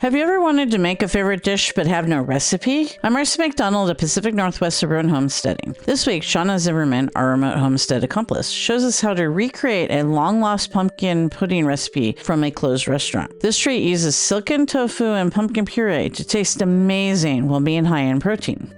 Have you ever wanted to make a favorite dish but have no recipe? I'm Marcy McDonald at Pacific Northwest Suburban Homesteading. This week, Shonna Zimmermann, our remote homestead accomplice, shows us how to recreate a long-lost pumpkin pudding recipe from a closed restaurant. This treat uses silken tofu and pumpkin puree to taste amazing while being high in protein.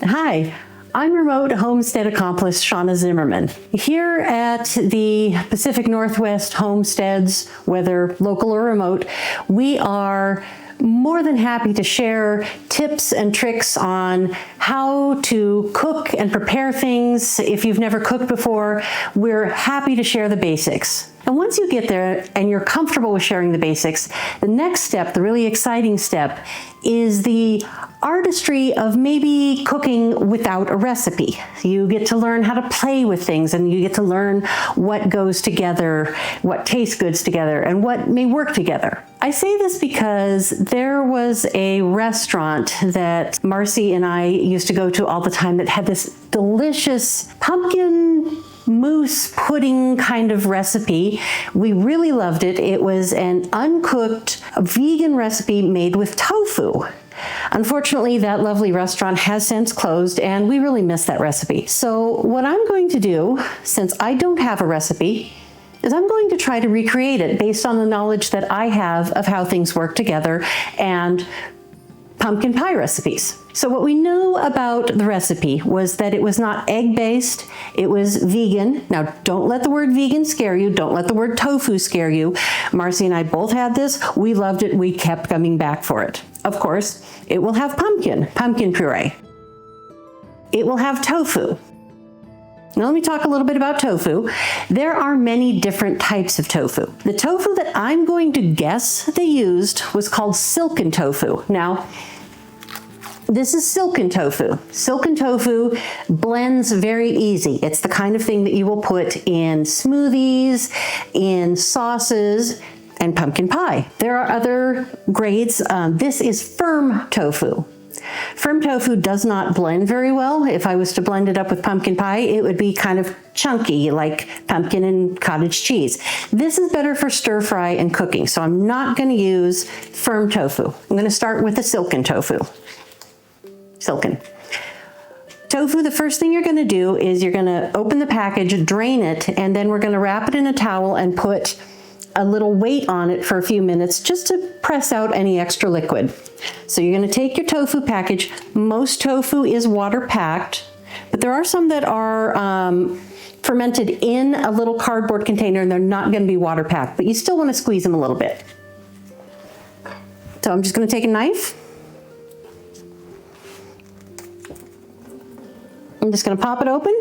Hi, I'm remote homestead accomplice Shonna Zimmermann. Here at the Pacific Northwest Homesteads, whether local or remote, we are more than happy to share tips and tricks on how to cook and prepare things. If you've never cooked before, we're happy to share the basics. And once you get there and you're comfortable with sharing the basics, the next step, the really exciting step, is the artistry of maybe cooking without a recipe. You get to learn how to play with things, and you get to learn what goes together, what tastes good together, and what may work together. I say this because there was a restaurant that Marcy and I used to go to all the time that had this delicious pumpkin mousse pudding kind of recipe. We really loved it. It was an uncooked vegan recipe made with tofu. Unfortunately, that lovely restaurant has since closed, and we really miss that recipe. So what I'm going to do, since I don't have a recipe, is I'm going to try to recreate it based on the knowledge that I have of how things work together and pumpkin pie recipes. So what we know about the recipe was that it was not egg-based, it was vegan. Now, don't let the word vegan scare you, don't let the word tofu scare you. Marcy and I both had this, we loved it, we kept coming back for it. Of course, it will have pumpkin puree. It will have tofu. Now let me talk a little bit about tofu. There are many different types of tofu. The tofu that I'm going to guess they used was called silken tofu. Now, this is silken tofu. Silken tofu blends very easy. It's the kind of thing that you will put in smoothies, in sauces, and pumpkin pie. There are other grades. This is firm tofu. Firm tofu does not blend very well. If I was to blend it up with pumpkin pie, it would be kind of chunky, like pumpkin and cottage cheese. This is better for stir fry and cooking, so I'm not going to use firm tofu. I'm going to start with the silken tofu. Silken. Tofu, the first thing you're going to do is you're going to open the package, drain it, and then we're going to wrap it in a towel and put a little weight on it for a few minutes just to press out any extra liquid. So you're going to take your tofu package. Most tofu is water packed, but there are some that are fermented in a little cardboard container and they're not going to be water packed, but you still want to squeeze them a little bit. So I'm just going to take a knife. I'm just going to pop it open.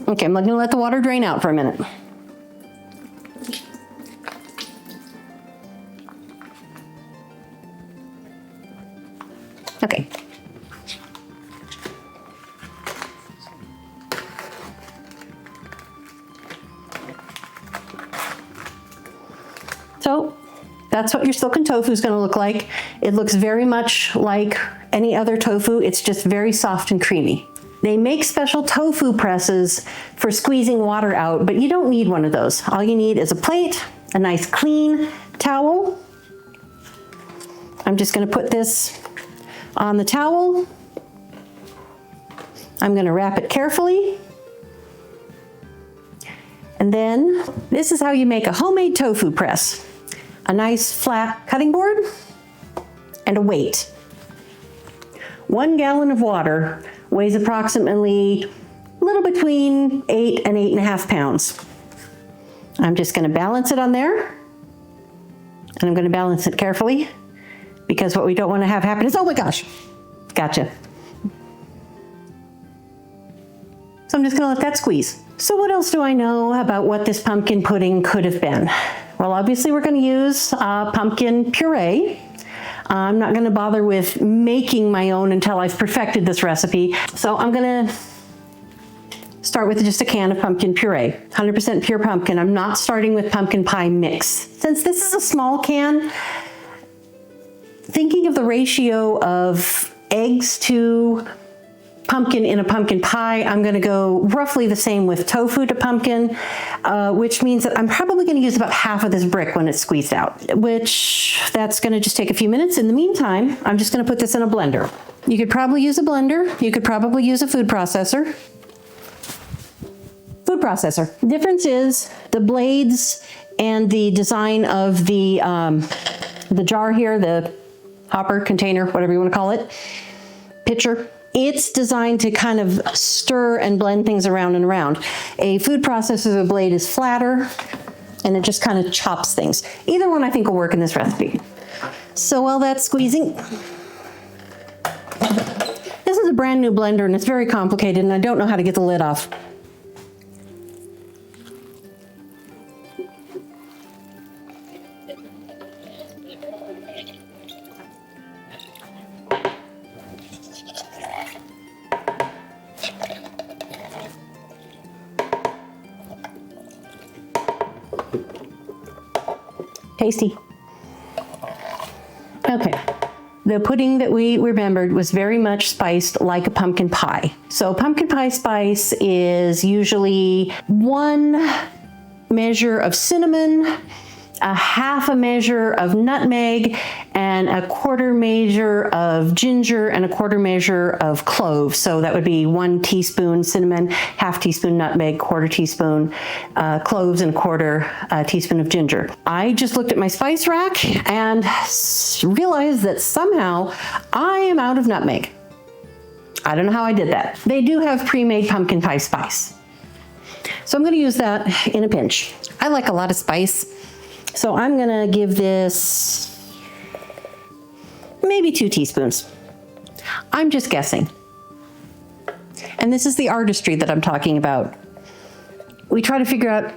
Okay, I'm going to let the water drain out for a minute. Okay. So that's what your silken tofu is going to look like. It looks very much like any other tofu. It's just very soft and creamy. They make special tofu presses for squeezing water out, but you don't need one of those. All you need is a plate, a nice clean towel. I'm just going to put this on the towel. I'm going to wrap it carefully. And then this is how you make a homemade tofu press. A nice flat cutting board and a weight. 1 gallon of water weighs approximately a little between 8 and 8.5 pounds. I'm just going to balance it on there, and I'm going to balance it carefully because what we don't want to have happen is, oh my gosh, gotcha. So I'm just going to let that squeeze. So what else do I know about what this pumpkin pudding could have been? Well, obviously we're going to use pumpkin puree. I'm not going to bother with making my own until I've perfected this recipe. So I'm going to start with just a can of pumpkin puree, 100% pure pumpkin. I'm not starting with pumpkin pie mix. Since this is a small can, thinking of the ratio of eggs to pumpkin in a pumpkin pie, I'm gonna go roughly the same with tofu to pumpkin, which means that I'm probably gonna use about half of this brick when it's squeezed out, which that's gonna just take a few minutes. In the meantime, I'm just gonna put this in a blender. You could probably use a blender. You could probably use a food processor. Food processor. Difference is the blades and the design of the jar here, the hopper, container, whatever you want to call it, pitcher. It's designed to kind of stir and blend things around and around. A food processor blade is flatter and it just kind of chops things. Either one I think will work in this recipe. So while that's squeezing, this is a brand new blender and it's very complicated and I don't know how to get the lid off. Tasty. Okay. The pudding that we remembered was very much spiced like a pumpkin pie. So pumpkin pie spice is usually 1 measure of cinnamon, a half a measure of nutmeg, and a 1/4 measure of ginger, and a 1/4 measure of cloves. So that would be 1 teaspoon cinnamon, 1/2 teaspoon nutmeg, 1/4 teaspoon cloves, and 1/4 teaspoon of ginger. I just looked at my spice rack and realized that somehow I am out of nutmeg. I don't know how I did that. They do have pre-made pumpkin pie spice. So I'm gonna use that in a pinch. I like a lot of spice. So I'm gonna give this maybe 2 teaspoons. I'm just guessing. And this is the artistry that I'm talking about. We try to figure out,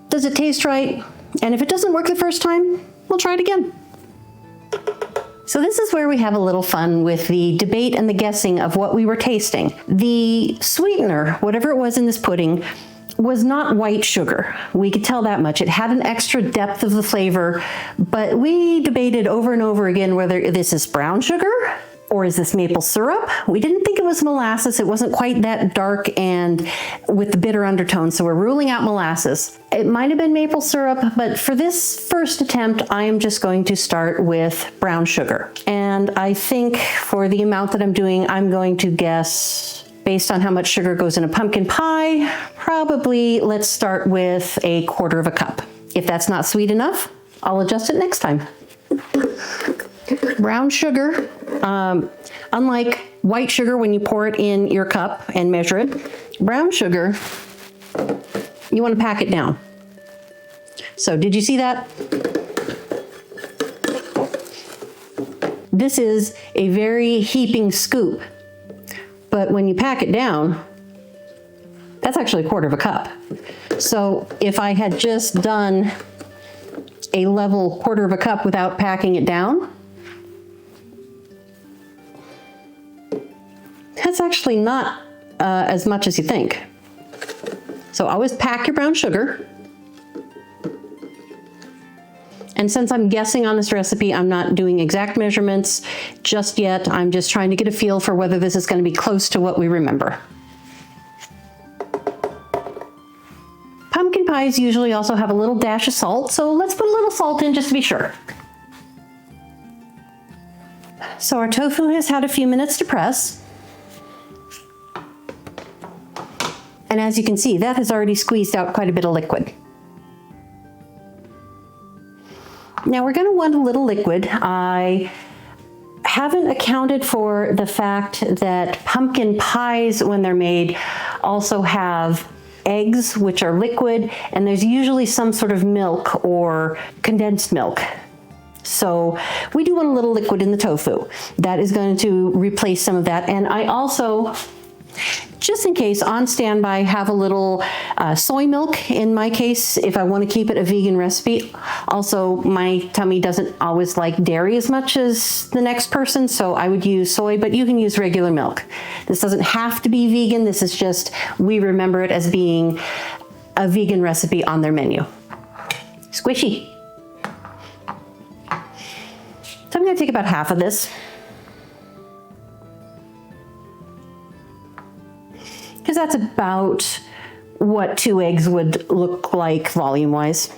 does it taste right? And if it doesn't work the first time, we'll try it again. So this is where we have a little fun with the debate and the guessing of what we were tasting. The sweetener, whatever it was in this pudding, was not white sugar. We could tell that much. It had an extra depth of the flavor, but we debated over and over again whether this is brown sugar or is this maple syrup. We didn't think it was molasses. It wasn't quite that dark and with the bitter undertone, so we're ruling out molasses. It might have been maple syrup, but for this first attempt, I am just going to start with brown sugar. And I think for the amount that I'm doing, I'm going to guess, based on how much sugar goes in a pumpkin pie, probably let's start with a 1/4 cup. If that's not sweet enough, I'll adjust it next time. Brown sugar, unlike white sugar when you pour it in your cup and measure it, brown sugar, you want to pack it down. So did you see that? This is a very heaping scoop. But when you pack it down, that's actually a 1/4 cup. So if I had just done a level 1/4 cup without packing it down, that's actually not as much as you think. So always pack your brown sugar. And since I'm guessing on this recipe, I'm not doing exact measurements just yet. I'm just trying to get a feel for whether this is going to be close to what we remember. Pumpkin pies usually also have a little dash of salt, so let's put a little salt in just to be sure. So our tofu has had a few minutes to press. And as you can see, that has already squeezed out quite a bit of liquid. Now we're going to want a little liquid. I haven't accounted for the fact that pumpkin pies, when they're made, also have eggs, which are liquid, and there's usually some sort of milk or condensed milk. So we do want a little liquid in the tofu. That is going to replace some of that. And I also, just in case, on standby, have a little soy milk in my case, if I want to keep it a vegan recipe. Also, my tummy doesn't always like dairy as much as the next person, so I would use soy, but you can use regular milk. This doesn't have to be vegan. This is just, we remember it as being a vegan recipe on their menu. Squishy. So I'm going to take about half of this. that's about what 2 eggs would look like volume-wise.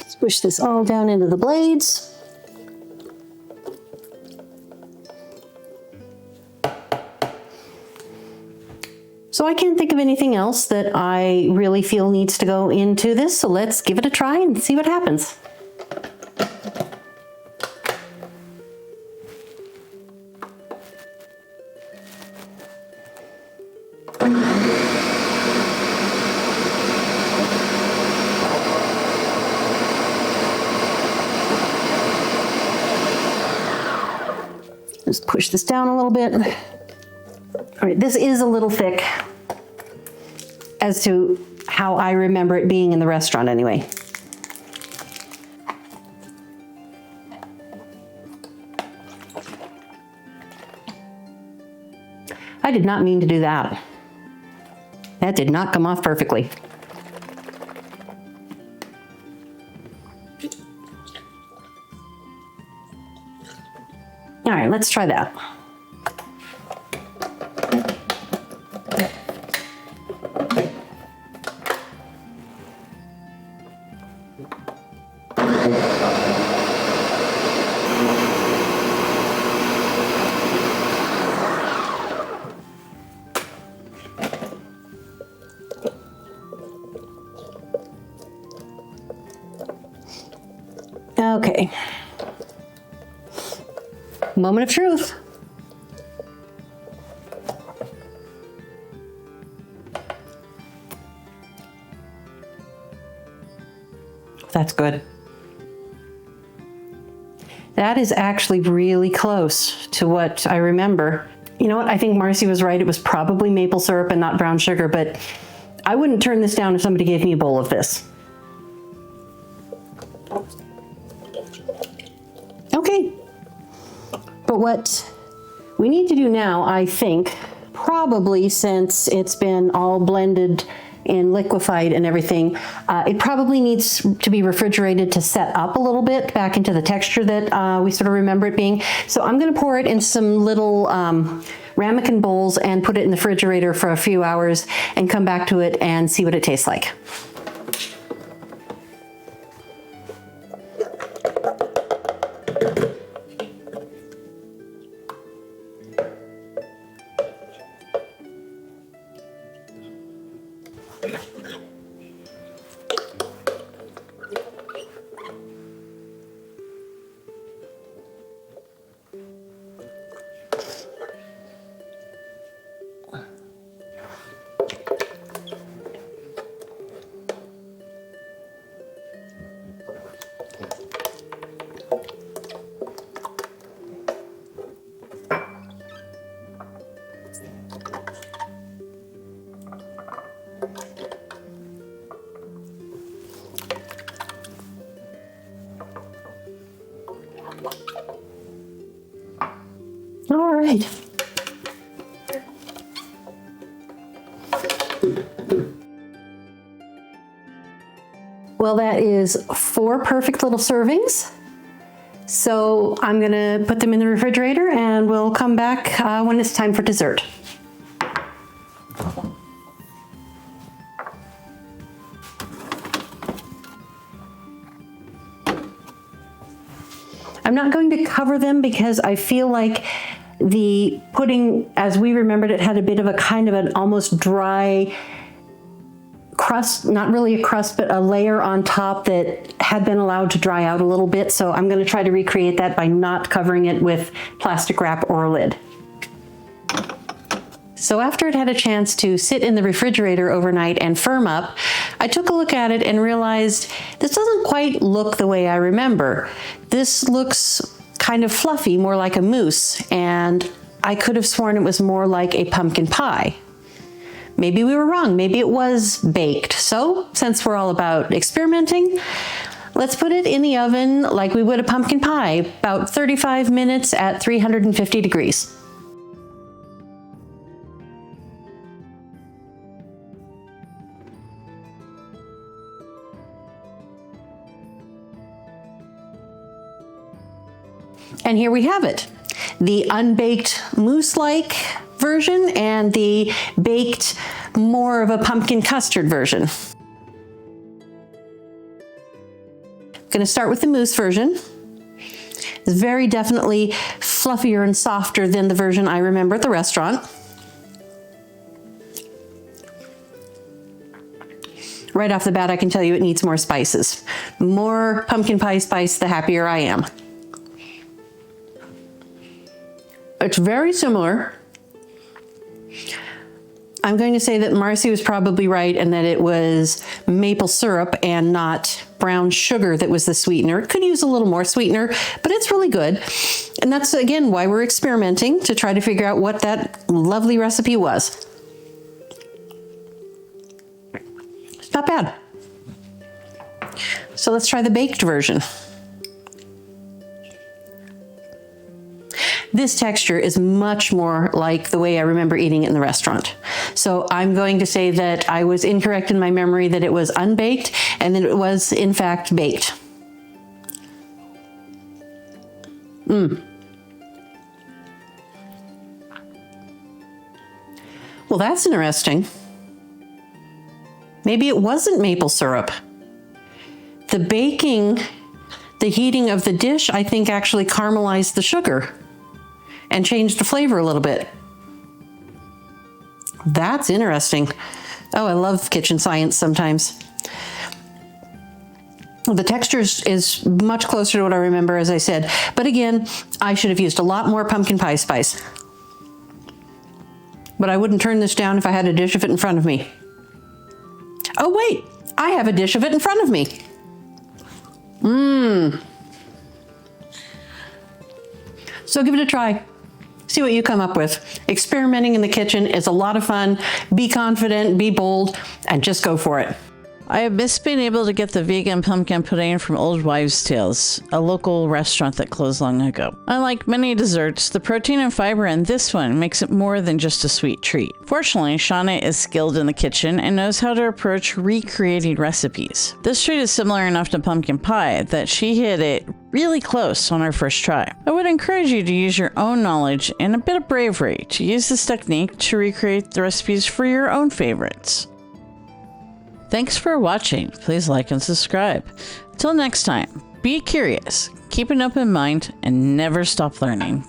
Squish this all down into the blades. So I can't think of anything else that I really feel needs to go into this, so let's give it a try and see what happens. Just push this down a little bit. All right, this is a little thick as to how I remember it being in the restaurant anyway. I did not mean to do that. That did not come off perfectly. All right, let's try that. Okay. Moment of truth. That's good. That is actually really close to what I remember. You know what? I think Marcy was right. It was probably maple syrup and not brown sugar, but I wouldn't turn this down if somebody gave me a bowl of this. Okay. But what we need to do now, I think, probably since it's been all blended and liquefied and everything, it probably needs to be refrigerated to set up a little bit back into the texture that we sort of remember it being. So I'm going to pour it in some little ramekin bowls and put it in the refrigerator for a few hours and come back to it and see what it tastes like. All right. Well, that is 4 perfect little servings. So I'm gonna put them in the refrigerator and we'll come back when it's time for dessert. I'm not going to cover them because I feel like the pudding, as we remembered it, had a bit of a kind of an almost dry crust, not really a crust, but a layer on top that had been allowed to dry out a little bit. So I'm going to try to recreate that by not covering it with plastic wrap or a lid. So after it had a chance to sit in the refrigerator overnight and firm up, I took a look at it and realized this doesn't quite look the way I remember. This looks kind of fluffy, more like a mousse, and I could have sworn it was more like a pumpkin pie. Maybe we were wrong. Maybe it was baked. So since we're all about experimenting, let's put it in the oven like we would a pumpkin pie, about 35 minutes at 350 degrees. And here we have it. The unbaked mousse-like version and the baked, more of a pumpkin custard version. I'm going to start with the mousse version. It's very definitely fluffier and softer than the version I remember at the restaurant. Right off the bat, I can tell you it needs more spices. The more pumpkin pie spice, the happier I am. It's very similar. I'm going to say that Marcy was probably right and that it was maple syrup and not brown sugar that was the sweetener. It could use a little more sweetener, but it's really good. And that's, again, why we're experimenting to try to figure out what that lovely recipe was. It's not bad. So let's try the baked version. This texture is much more like the way I remember eating it in the restaurant. So I'm going to say that I was incorrect in my memory that it was unbaked and that it was in fact baked. Well, that's interesting. Maybe it wasn't maple syrup. The baking, the heating of the dish, I think actually caramelized the sugar and changed the flavor a little bit. That's interesting. Oh, I love kitchen science sometimes. The texture is much closer to what I remember, as I said. But again, I should have used a lot more pumpkin pie spice. But I wouldn't turn this down if I had a dish of it in front of me. Oh wait, I have a dish of it in front of me. So give it a try. See what you come up with. Experimenting in the kitchen is a lot of fun. Be confident, be bold, and just go for it. I have missed being able to get the vegan pumpkin pudding from Old Wives' Tales, a local restaurant that closed long ago. Unlike many desserts, the protein and fiber in this one makes it more than just a sweet treat. Fortunately, Shonna is skilled in the kitchen and knows how to approach recreating recipes. This treat is similar enough to pumpkin pie that she hit it really close on her first try. I would encourage you to use your own knowledge and a bit of bravery to use this technique to recreate the recipes for your own favorites. Thanks for watching. Please like and subscribe. Till next time, be curious, keep an open mind, and never stop learning.